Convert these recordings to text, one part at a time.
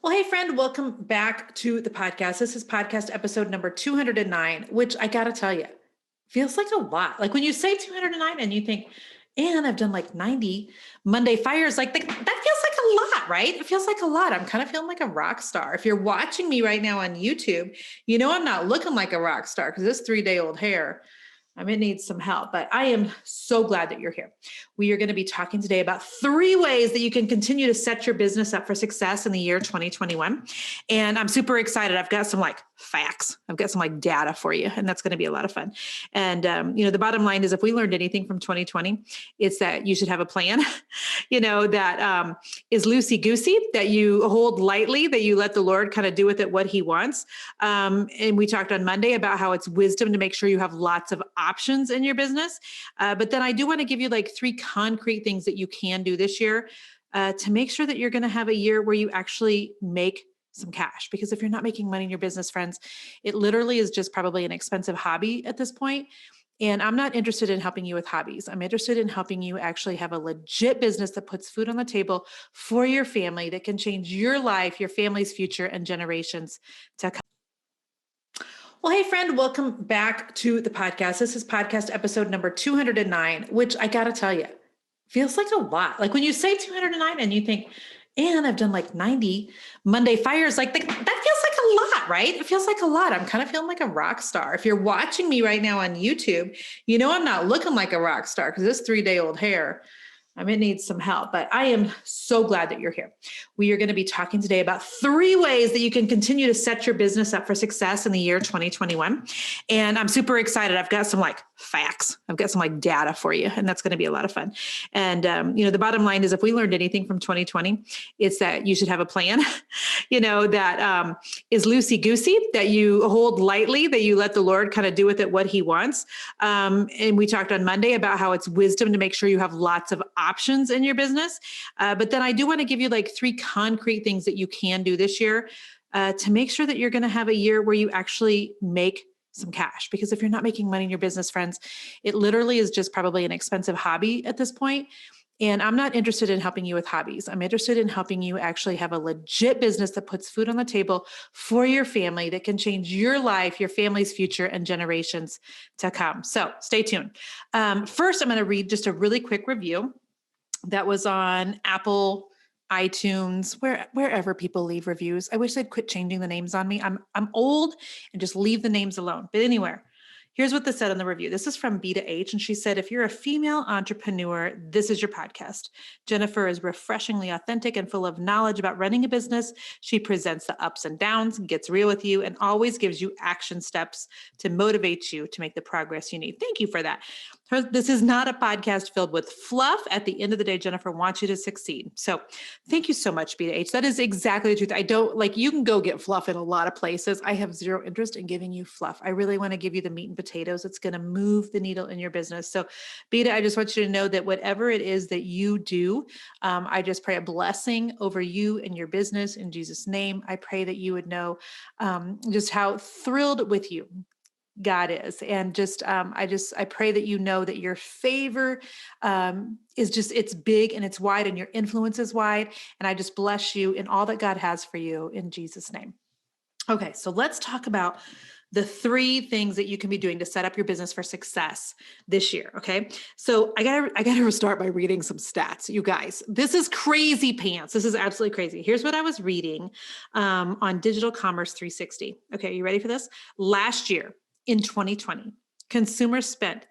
Well, hey, friend, welcome back to the podcast. This is podcast episode number 209, which I got to tell you, feels like a lot. Like when you say 209 and you think, and I've done like 90 Monday fires, like that feels like a lot, right? It feels like a lot. I'm kind of feeling like a rock star. If you're watching me right now on YouTube, you know I'm not looking like a rock star because this 3-day-old hair, it needs some help, but I am so glad that you're here. We are going to be talking today about 3 ways that you can continue to set your business up for success in the year 2021. And I'm super excited. I've got some facts. I've got some data for you, and that's going to be a lot of fun. And, the bottom line is if we learned anything from 2020, it's that you should have a plan, that is loosey-goosey, that you hold lightly, that you let the Lord kind of do with it what he wants. And we talked on Monday about how it's wisdom to make sure you have lots of options in your business. But then I do want to give you 3 concrete things that you can do this year to make sure that you're going to have a year where you actually make some cash. Because if you're not making money in your business, friends, it literally is just probably an expensive hobby at this point. And I'm not interested in helping you with hobbies. I'm interested in helping you actually have a legit business that puts food on the table for your family, that can change your life, your family's future, and generations to come. Well, hey, friend, welcome back to the podcast. This is podcast episode number 209, which I got to tell you, feels like a lot. Like when you say 209 and you think, and I've done 90 Monday fires, that feels like a lot, right? It feels like a lot. I'm kind of feeling like a rock star. If you're watching me right now on YouTube, you know I'm not looking like a rock star because this 3-day-old hair, it needs some help, but I am so glad that you're here. We are going to be talking today about 3 ways that you can continue to set your business up for success in the year 2021. And I'm super excited. I've got some facts. I've got some data for you, and that's going to be a lot of fun. And, the bottom line is if we learned anything from 2020, it's that you should have a plan, that is loosey-goosey, that you hold lightly, that you let the Lord kind of do with it what he wants. And we talked on Monday about how it's wisdom to make sure you have lots of options in your business. But then I do want to give you 3 concrete things that you can do this year to make sure that you're going to have a year where you actually make some cash. Because if you're not making money in your business, friends, it literally is just probably an expensive hobby at this point. And I'm not interested in helping you with hobbies. I'm interested in helping you actually have a legit business that puts food on the table for your family, that can change your life, your family's future, and generations to come. So stay tuned. First, I'm going to read just a really quick review that was on Apple, iTunes, wherever people leave reviews. I wish they'd quit changing the names on me. I'm old and just leave the names alone. But anywhere. Here's what this said in the review. This is from B to H, and she said, if you're a female entrepreneur, this is your podcast. Jennifer is refreshingly authentic and full of knowledge about running a business. She presents the ups and downs, gets real with you, and always gives you action steps to motivate you to make the progress you need. Thank you for that. This is not a podcast filled with fluff. At the end of the day, Jennifer wants you to succeed. So thank you so much, B to H. That is exactly the truth. I don't you can go get fluff in a lot of places. I have zero interest in giving you fluff. I really want to give you the meat and potatoes. It's going to move the needle in your business. So Beta, I just want you to know that whatever it is that you do, I just pray a blessing over you and your business in Jesus' name. I pray that you would know just how thrilled with you God is. And I pray that you know that your favor it's big and it's wide and your influence is wide. And I just bless you in all that God has for you in Jesus' name. Okay, so let's talk about the 3 things that you can be doing to set up your business for success this year. Okay. So I gotta start by reading some stats. You guys, this is crazy pants. This is absolutely crazy. Here's what I was reading on Digital Commerce 360. Okay. Are you ready for this? Last year in 2020, consumers spent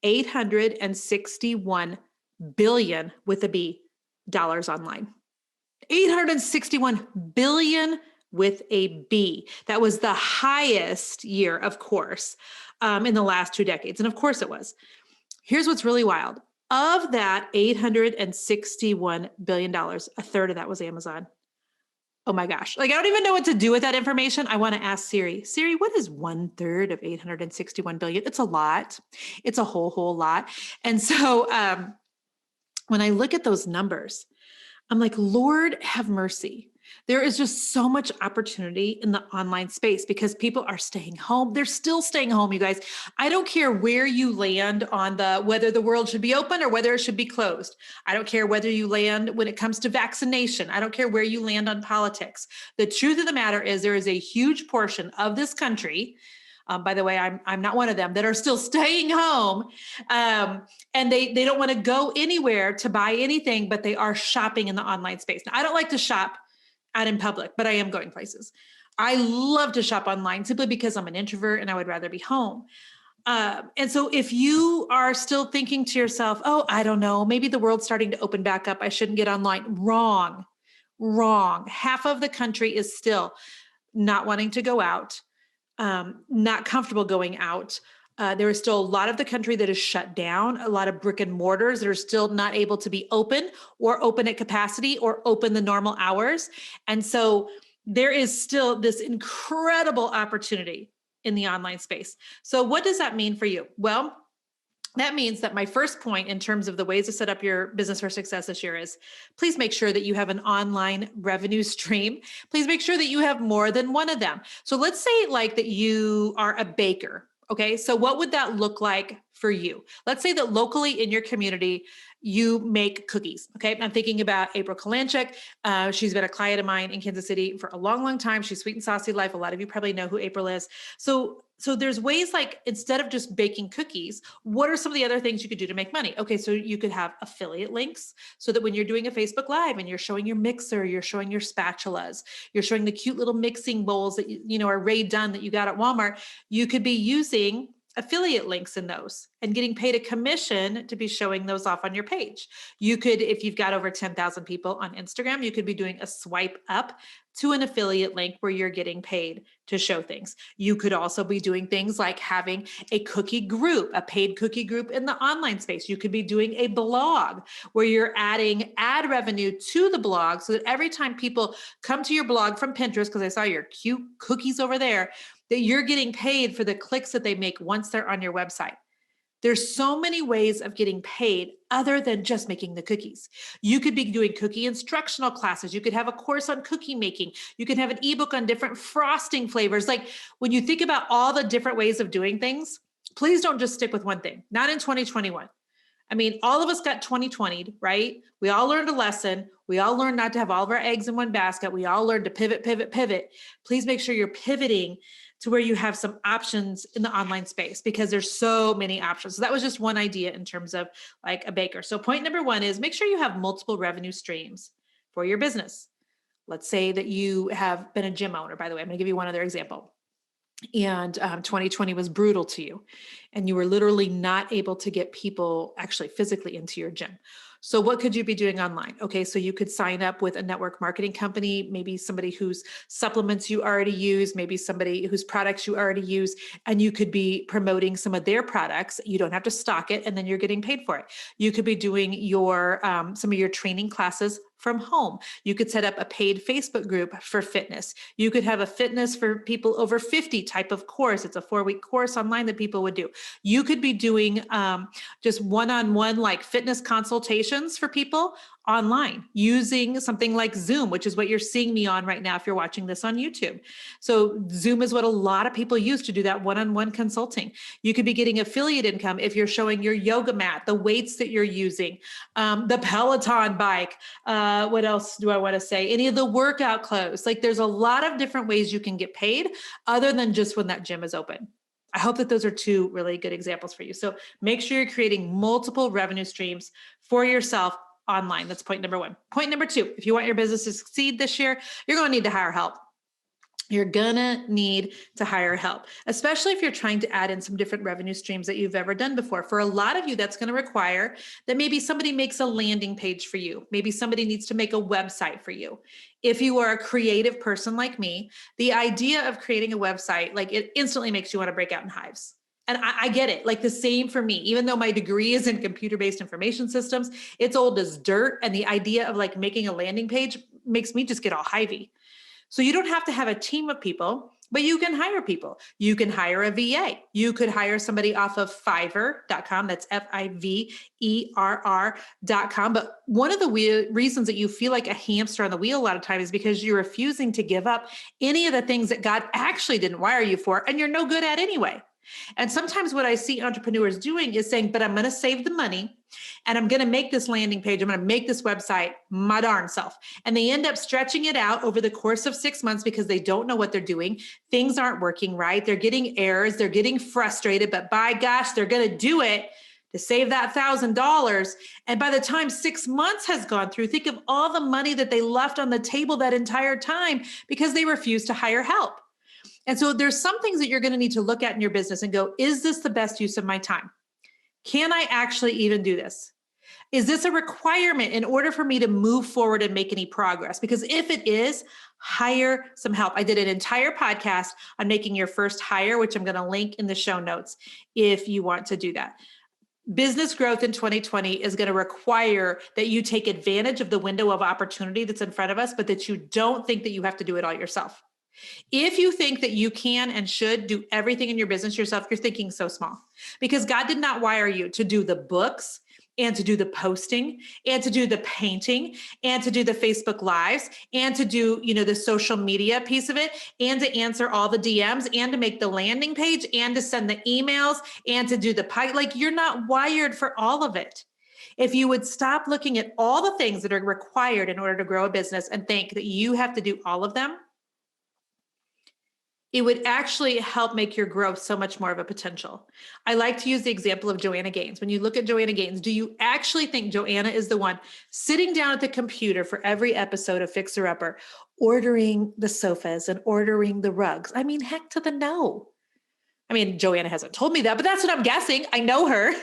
$861 billion with a B dollars online. 861 billion with a B. That was the highest year, of course, in the last 2 decades. And of course it was. Here's what's really wild. Of that $861 billion, a third of that was Amazon. Oh my gosh. I don't even know what to do with that information. I want to ask Siri. Siri, what is 1/3 of 861 billion? It's a lot. It's a whole lot. And so when I look at those numbers, I'm like, Lord, have mercy. There is just so much opportunity in the online space because people are staying home. They're still staying home, you guys. I don't care where you land on whether the world should be open or whether it should be closed. I don't care whether you land when it comes to vaccination. I don't care where you land on politics. The truth of the matter is there is a huge portion of this country. By the way, I'm not one of them that are still staying home, and they don't want to go anywhere to buy anything, but they are shopping in the online space. Now, I don't like to shop out in public, but I am going places. I love to shop online simply because I'm an introvert and I would rather be home. And so if you are still thinking to yourself, oh, I don't know, maybe the world's starting to open back up, I shouldn't get online. Wrong, wrong. Half of the country is still not wanting to go out, not comfortable going out. There is still a lot of the country that is shut down, a lot of brick and mortars that are still not able to be open or open at capacity or open the normal hours. And so there is still this incredible opportunity in the online space. So what does that mean for you? Well, that means that my first point in terms of the ways to set up your business for success this year is please make sure that you have an online revenue stream. Please make sure that you have more than one of them. So let's say like that you are a baker. Okay. So what would that look like for you? Let's say that locally in your community, you make cookies. Okay. I'm thinking about April Kalanchik. She's been a client of mine in Kansas City for a long, long time. She's Sweet and Saucy Life. A lot of you probably know who April is. So there's ways like, instead of just baking cookies, what are some of the other things you could do to make money? Okay. So you could have affiliate links so that when you're doing a Facebook Live and you're showing your mixer, you're showing your spatulas, you're showing the cute little mixing bowls that, you know, are Ray Dunn that you got at Walmart, you could be using affiliate links in those and getting paid a commission to be showing those off on your page. You could, if you've got over 10,000 people on Instagram, you could be doing a swipe up to an affiliate link where you're getting paid to show things. You could also be doing things like having a cookie group, a paid cookie group in the online space. You could be doing a blog where you're adding ad revenue to the blog so that every time people come to your blog from Pinterest, because I saw your cute cookies over there, that you're getting paid for the clicks that they make once they're on your website. There's so many ways of getting paid other than just making the cookies. You could be doing cookie instructional classes. You could have a course on cookie making. You could have an ebook on different frosting flavors. Like when you think about all the different ways of doing things, please don't just stick with one thing, not in 2021. I mean, all of us got 2020'd, right? We all learned a lesson. We all learned not to have all of our eggs in one basket. We all learned to pivot, pivot, pivot. Please make sure you're pivoting to where you have some options in the online space because there's so many options. So that was just one idea in terms of like a baker. So point number one is make sure you have multiple revenue streams for your business. Let's say that you have been a gym owner. By the way, I'm going to give you one other example. And 2020 was brutal to you and you were literally not able to get people actually physically into your gym. So what could you be doing online? Okay, so you could sign up with a network marketing company, maybe somebody whose supplements you already use, maybe somebody whose products you already use, and you could be promoting some of their products. You don't have to stock it, and then you're getting paid for it. You could be doing your some of your training classes from home. You could set up a paid Facebook group for fitness. You could have a fitness for people over 50 type of course. It's a 4-week course online that people would do. You could be doing just one-on-one like fitness consultations for people online using something like Zoom, which is what you're seeing me on right now if you're watching this on YouTube. So Zoom is what a lot of people use to do that one-on-one consulting. You could be getting affiliate income if you're showing your yoga mat, the weights that you're using, the Peloton bike. What else do I want to say? Any of the workout clothes. Like there's a lot of different ways you can get paid other than just when that gym is open. I hope that those are two really good examples for you. So make sure you're creating multiple revenue streams for yourself online. That's point number one. Point number two, if you want your business to succeed this year, you're going to need to hire help. You're gonna need to hire help, especially if you're trying to add in some different revenue streams that you've ever done before. For a lot of you, that's gonna require that maybe somebody makes a landing page for you. Maybe somebody needs to make a website for you. If you are a creative person like me, the idea of creating a website, like it instantly makes you wanna break out in hives. And I get it, like the same for me, even though my degree is in computer-based information systems, it's old as dirt. And the idea of like making a landing page makes me just get all hivey. So you don't have to have a team of people, But you can hire people. You can hire a VA. You could hire somebody off of Fiverr.com. That's Fiverr.com. But one of the reasons that you feel like a hamster on the wheel a lot of times is because you're refusing to give up any of the things that God actually didn't wire you for, and you're no good at anyway. And sometimes what I see entrepreneurs doing is saying, but I'm going to save the money and I'm going to make this landing page. I'm going to make this website my darn self. And they end up stretching it out over the course of 6 months because they don't know what they're doing. Things aren't working right. They're getting errors. They're getting frustrated, but by gosh, they're going to do it to save that $1,000. And by the time 6 months has gone through, think of all the money that they left on the table that entire time because they refused to hire help. And so there's some things that you're going to need to look at in your business and go, is this the best use of my time? Can I actually even do this? Is this a requirement in order for me to move forward and make any progress? Because if it is, hire some help. I did an entire podcast on making your first hire, which I'm going to link in the show notes if you want to do that. Business growth in 2020 is going to require that you take advantage of the window of opportunity that's in front of us, but that you don't think that you have to do it all yourself. If you think that you can and should do everything in your business yourself, you're thinking so small, because God did not wire you to do the books and to do the posting and to do the painting and to do the Facebook lives and to do, the social media piece of it and to answer all the DMs and to make the landing page and to send the emails and to do the like, you're not wired for all of it. If you would stop looking at all the things that are required in order to grow a business and think that you have to do all of them, it would actually help make your growth so much more of a potential. I like to use the example of Joanna Gaines. When you look at Joanna Gaines, do you actually think Joanna is the one sitting down at the computer for every episode of Fixer Upper, ordering the sofas and ordering the rugs? I mean, heck to the no. I mean, Joanna hasn't told me that, but that's what I'm guessing. I know her.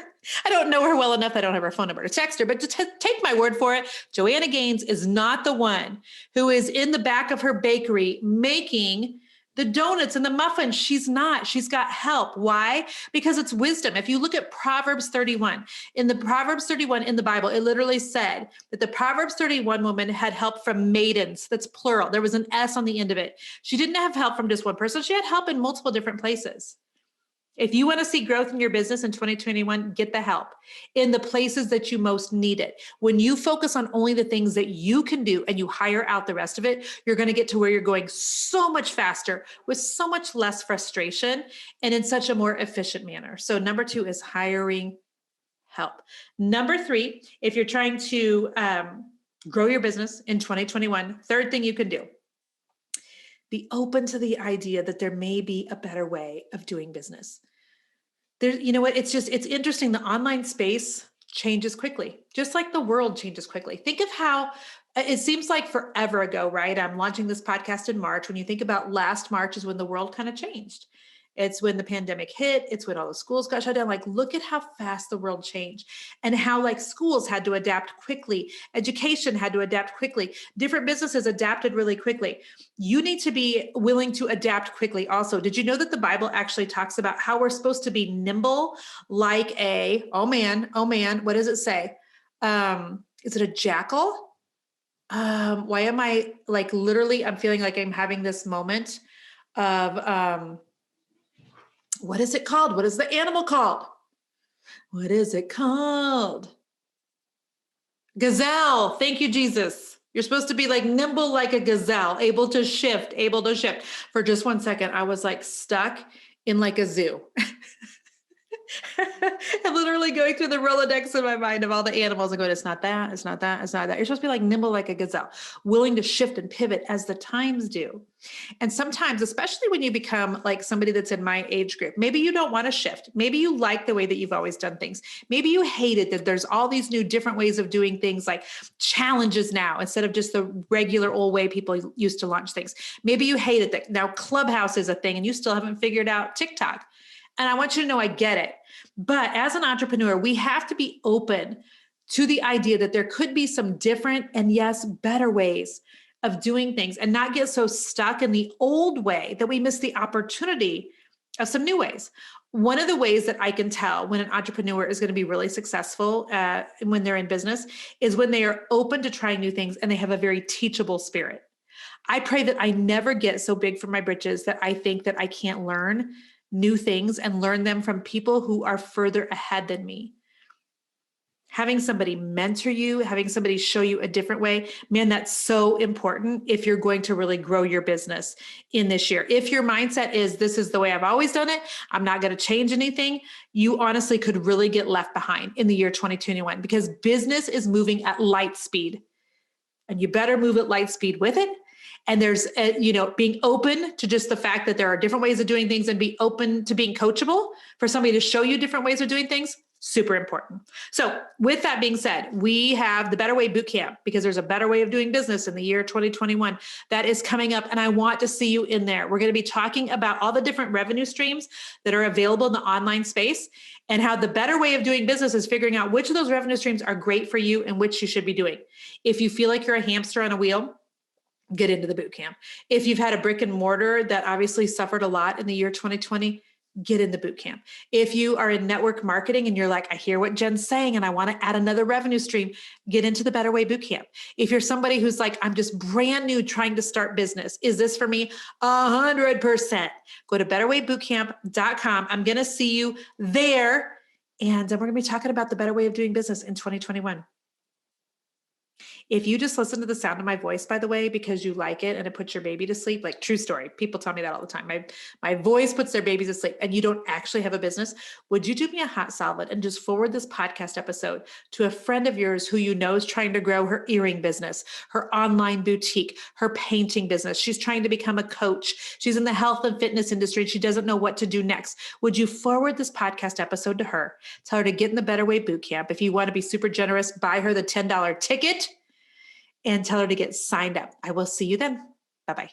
I don't know her well enough. I don't have her phone number to text her, but to take my word for it, Joanna Gaines is not the one who is in the back of her bakery making the donuts and the muffins. She's not. She's got help. Why? Because it's wisdom. If you look at Proverbs 31, in the Bible, it literally said that the Proverbs 31 woman had help from maidens. That's plural. There was an S on the end of it. She didn't have help from just one person. She had help in multiple different places. If you want to see growth in your business in 2021, get the help in the places that you most need it. When you focus on only the things that you can do and you hire out the rest of it, you're going to get to where you're going so much faster with so much less frustration and in such a more efficient manner. So number 2 is hiring help. Number 3, if you're trying to grow your business in 2021, third thing you can do, be open to the idea that there may be a better way of doing business. You know what? It's interesting. The online space changes quickly, just like the world changes quickly. Think of how it seems like forever ago, right? I'm launching this podcast in March. When you think about last March is when the world kind of changed. It's when the pandemic hit. It's when all the schools got shut down. Like, look at how fast the world changed and how schools had to adapt quickly. Education had to adapt quickly. Different businesses adapted really quickly. You need to be willing to adapt quickly also. Did you know that the Bible actually talks about how we're supposed to be nimble like oh man, what does it say? Is it a jackal? Why am I literally, I'm feeling like I'm having this moment of, what is it called? What is the animal called? What is it called? Gazelle. Thank you, Jesus. You're supposed to be nimble like a gazelle, able to shift. For just 1 second, I was stuck in a zoo. I'm literally going through the Rolodex in my mind of all the animals and going, it's not that, it's not that, it's not that. You're supposed to be nimble like a gazelle, willing to shift and pivot as the times do. And sometimes, especially when you become somebody that's in my age group, maybe you don't want to shift. Maybe you like the way that you've always done things. Maybe you hate it that there's all these new different ways of doing things, like challenges now, instead of just the regular old way people used to launch things. Maybe you hate it that now Clubhouse is a thing and you still haven't figured out TikTok. And I want you to know I get it. But as an entrepreneur, we have to be open to the idea that there could be some different and yes, better ways of doing things and not get so stuck in the old way that we miss the opportunity of some new ways. One of the ways that I can tell when an entrepreneur is going to be really successful when they're in business is when they are open to trying new things and they have a very teachable spirit. I pray that I never get so big for my britches that I think that I can't learn new things and learn them from people who are further ahead than me. Having somebody mentor you, having somebody show you a different way, man, that's so important if you're going to really grow your business in this year. If your mindset is, this is the way I've always done it, I'm not going to change anything, you honestly could really get left behind in the year 2021 because business is moving at light speed. And you better move at light speed with it. And there's, being open to just the fact that there are different ways of doing things and be open to being coachable for somebody to show you different ways of doing things. Super important. So with that being said, we have the Better Way Bootcamp because there's a better way of doing business in the year 2021 that is coming up. And I want to see you in there. We're going to be talking about all the different revenue streams that are available in the online space and how the better way of doing business is figuring out which of those revenue streams are great for you and which you should be doing. If you feel like you're a hamster on a wheel, get into the boot camp. If you've had a brick and mortar that obviously suffered a lot in the year 2020, get in the boot camp. If you are in network marketing and you're like, I hear what Jen's saying and I want to add another revenue stream, get into the Better Way boot camp. If you're somebody who's like, I'm just brand new trying to start business, is this for me? 100%. Go to betterwaybootcamp.com. I'm going to see you there. And we're going to be talking about the better way of doing business in 2021. If you just listen to the sound of my voice, by the way, because you like it and it puts your baby to sleep, like true story, people tell me that all the time. My voice puts their babies to sleep and you don't actually have a business. Would you do me a hot solid and just forward this podcast episode to a friend of yours who you know is trying to grow her earring business, her online boutique, her painting business? She's trying to become a coach. She's in the health and fitness industry and she doesn't know what to do next. Would you forward this podcast episode to her? Tell her to get in the Better Way Bootcamp. If you want to be super generous, buy her the $10 ticket and tell her to get signed up. I will see you then. Bye-bye.